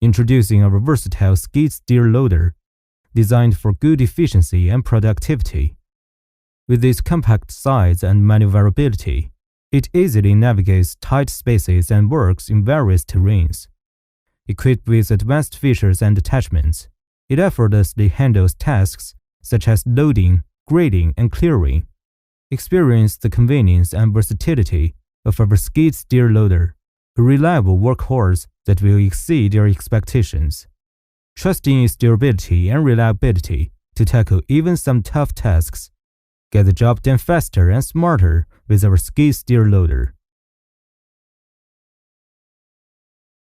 Introducing our versatile skid steer loader, designed for good efficiency and productivity. With its compact size and maneuverability, it easily navigates tight spaces and works in various terrains. Equipped with advanced features and attachments, it effortlessly handles tasks such as loading, grading, and clearing. Experience the convenience and versatility of our skid steer loader, a reliable workhorse that will exceed your expectations. Trust in its durability and reliability to tackle even some tough tasks. Get the job done faster and smarter with our skid steer loader.